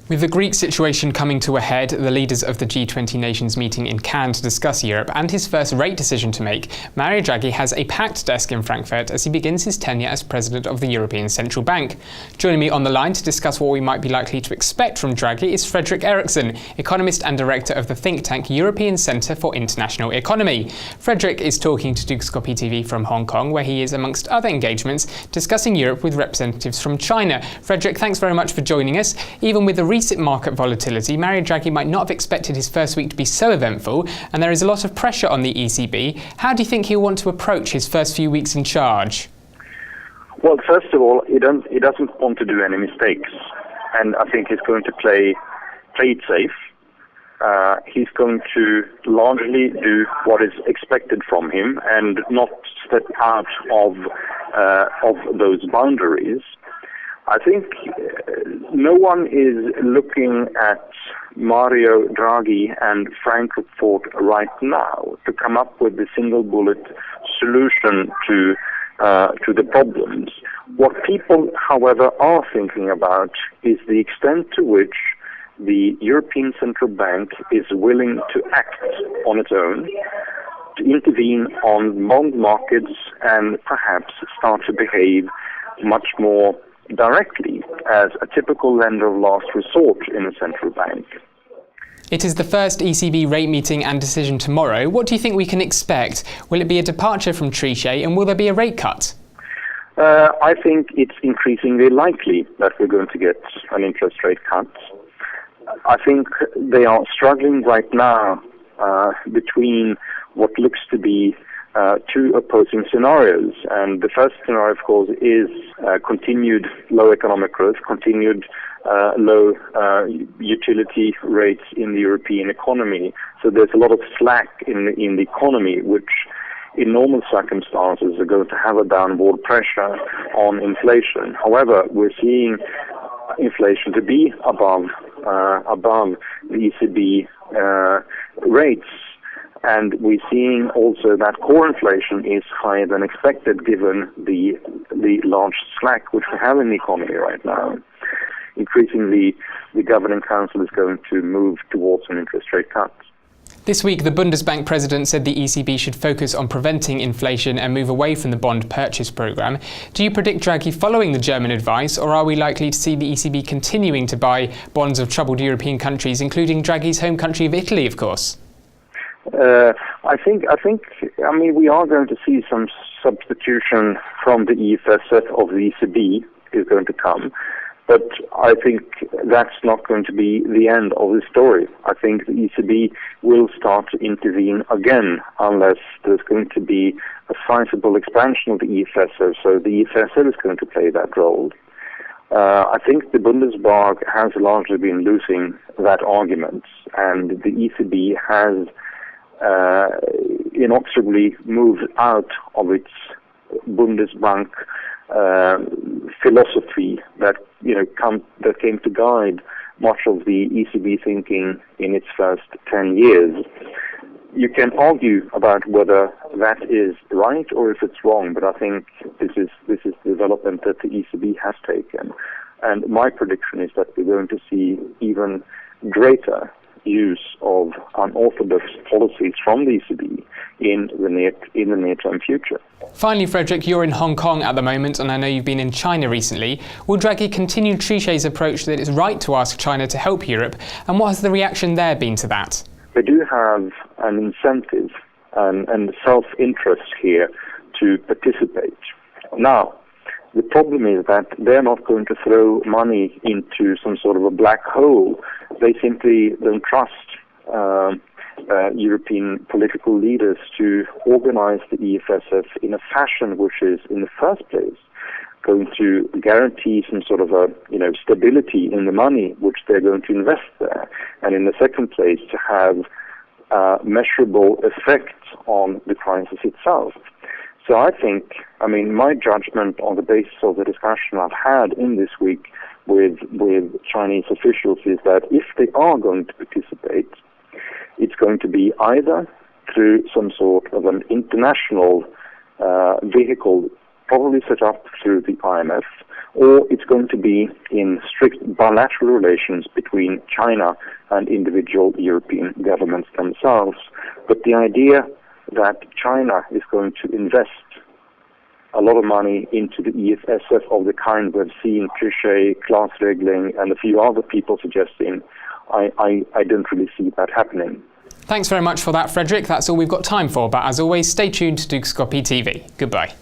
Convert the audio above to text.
With the Greek situation coming to a head, the leaders of the G20 nations meeting in Cannes to discuss Europe and his first rate decision to make, Mario Draghi has a packed desk in Frankfurt as he begins his tenure as president of the European Central Bank. Joining me on the line to discuss what we might be likely to expect from Draghi is Fredrik Erixon, economist and director of the think tank European Centre for International Economy. Fredrik is talking to Dukascopy TV from Hong Kong, where he is, amongst other engagements, discussing Europe with representatives from China. Fredrik, thanks very much for joining us. Even with the recent market volatility, Mario Draghi might not have expected his first week to be so eventful, and there is a lot of pressure on the ECB. How do you think he'll want to approach his first few weeks in charge? Well, first of all, he doesn't want to do any mistakes, and I think he's going to play it safe. He's going to largely do what is expected from him and not step out of those boundaries. I think no one is looking at Mario Draghi and Frankfurt right now to come up with the single bullet solution to the problems. What people, however, are thinking about is the extent to which the European Central Bank is willing to act on its own, to intervene on bond markets and perhaps start to behave much more directly as a typical lender of last resort in a central bank. It is the first ECB rate meeting and decision tomorrow. What do you think we can expect? Will it be a departure from Trichet, and will there be a rate cut? I think it's increasingly likely that we're going to get an interest rate cut. I think they are struggling right now between what looks to be two opposing scenarios. And the first scenario, of course, is continued low economic growth, continued low utility rates in the European economy. So there's a lot of slack in the economy, which in normal circumstances are going to have a downward pressure on inflation. However, we're seeing inflation to be above the ECB rates. And we're seeing also that core inflation is higher than expected given the large slack which we have in the economy right now. Increasingly, the Governing Council is going to move towards an interest rate cut. This week, the Bundesbank president said the ECB should focus on preventing inflation and move away from the bond purchase programme. Do you predict Draghi following the German advice, or are we likely to see the ECB continuing to buy bonds of troubled European countries, including Draghi's home country of Italy, of course? I think, we are going to see some substitution from the EFSF of the ECB is going to come, but I think that's not going to be the end of the story. I think the ECB will start to intervene again unless there's going to be a sizable expansion of the EFSF, so the EFSF is going to play that role. I think the Bundesbank has largely been losing that argument, and the ECB has inexorably moved out of its Bundesbank philosophy that came to guide much of the ECB thinking in its first 10 years. You can argue about whether that is right or if it's wrong, but I think this is the development that the ECB has taken. And my prediction is that we're going to see even greater use of unorthodox policies from the ECB in the near-term future. Finally, Fredrik, you're in Hong Kong at the moment, and I know you've been in China recently. Will Draghi continue Trichet's approach that it's right to ask China to help Europe, and what has the reaction there been to that? They do have an incentive and self-interest here to participate. Now, the problem is that they're not going to throw money into some sort of a black hole. They simply don't trust European political leaders to organize the EFSF in a fashion which is, in the first place, going to guarantee some sort of stability in the money which they're going to invest there, and in the second place, to have measurable effect on the crisis itself. So I think, my judgment on the basis of the discussion I've had in this week with Chinese officials is that if they are going to participate, it's going to be either through some sort of an international vehicle probably set up through the IMF, or it's going to be in strict bilateral relations between China and individual European governments themselves. But the idea that China is going to invest a lot of money into the EFSF of the kind we've seen Trichet, Klaus Regling, and a few other people suggesting, I don't really see that happening. Thanks very much for that, Fredrik. That's all we've got time for, but as always, stay tuned to Dukascopy TV. Goodbye.